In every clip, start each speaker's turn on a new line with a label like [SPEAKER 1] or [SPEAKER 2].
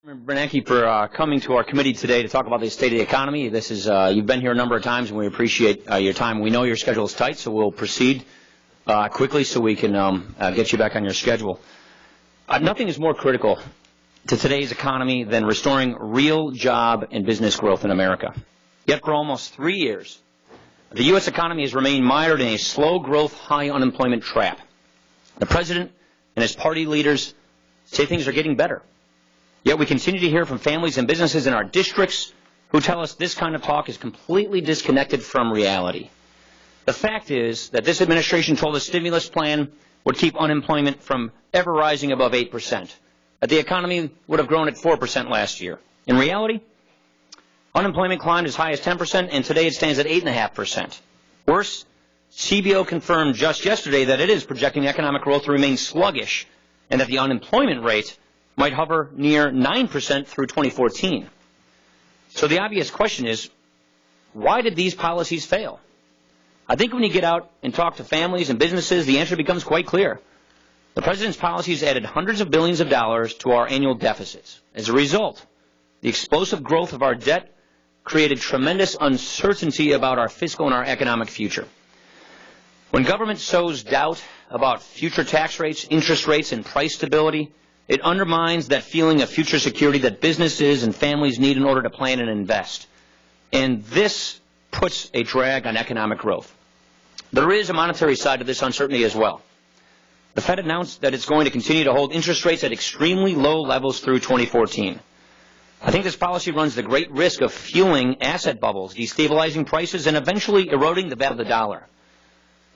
[SPEAKER 1] Bernanke, for coming to our committee today to talk about the state of the economy. This is you've been here a number of times, and we appreciate your time. We know your schedule is tight, so we'll proceed quickly so we can get you back on your schedule. Nothing is more critical to today's economy than restoring real job and business growth in America. Yet for almost 3 years, the U.S. economy has remained mired in a slow-growth, high unemployment trap. The President and his party leaders say things are getting better. Yet we continue to hear from families and businesses in our districts who tell us this kind of talk is completely disconnected from reality. The fact is that this administration told the stimulus plan would keep unemployment from ever rising above 8%, that the economy would have grown at 4% last year. In reality, unemployment climbed as high as 10%, and today it stands at 8.5%. Worse, CBO confirmed just yesterday that it is projecting economic growth to remain sluggish and that the unemployment rate might hover near 9% through 2014. So the obvious question is, why did these policies fail? I think when you get out and talk to families and businesses, the answer becomes quite clear. The President's policies added hundreds of billions of dollars to our annual deficits. As a result, the explosive growth of our debt created tremendous uncertainty about our fiscal and our economic future. When government sows doubt about future tax rates, interest rates, and price stability, it undermines that feeling of future security that businesses and families need in order to plan and invest. And this puts a drag on economic growth. There is a monetary side to this uncertainty as well. The Fed announced that it's going to continue to hold interest rates at extremely low levels through 2014. I think this policy runs the great risk of fueling asset bubbles, destabilizing prices, and eventually eroding the value of the dollar.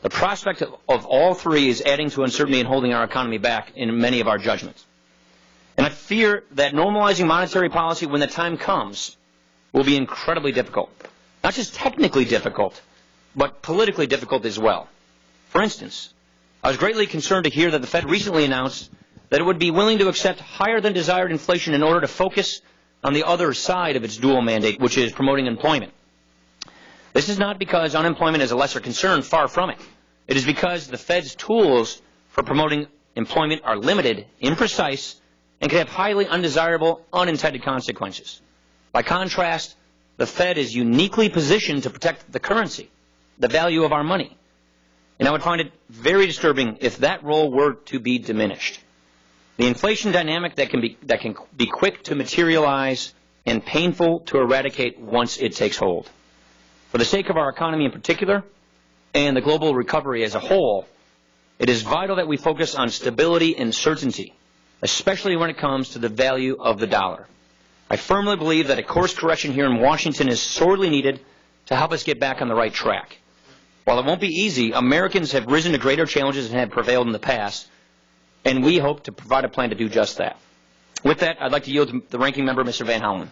[SPEAKER 1] The prospect of all three is adding to uncertainty and holding our economy back in many of our judgments. And I fear that normalizing monetary policy when the time comes will be incredibly difficult. Not just technically difficult, but politically difficult as well. For instance, I was greatly concerned to hear that the Fed recently announced that it would be willing to accept higher than desired inflation in order to focus on the other side of its dual mandate, which is promoting employment. This is not because unemployment is a lesser concern, far from it. It is because the Fed's tools for promoting employment are limited, imprecise, and can have highly undesirable, unintended consequences. By contrast, the Fed is uniquely positioned to protect the currency, the value of our money. And I would find it very disturbing if that role were to be diminished. The inflation dynamic that can be quick to materialize and painful to eradicate once it takes hold. For the sake of our economy in particular, and the global recovery as a whole, it is vital that we focus on stability and certainty, especially when it comes to the value of the dollar. I firmly believe that a course correction here in Washington is sorely needed to help us get back on the right track. While it won't be easy, Americans have risen to greater challenges and have prevailed in the past, and we hope to provide a plan to do just that. With that, I'd like to yield to the ranking member, Mr. Van Hollen.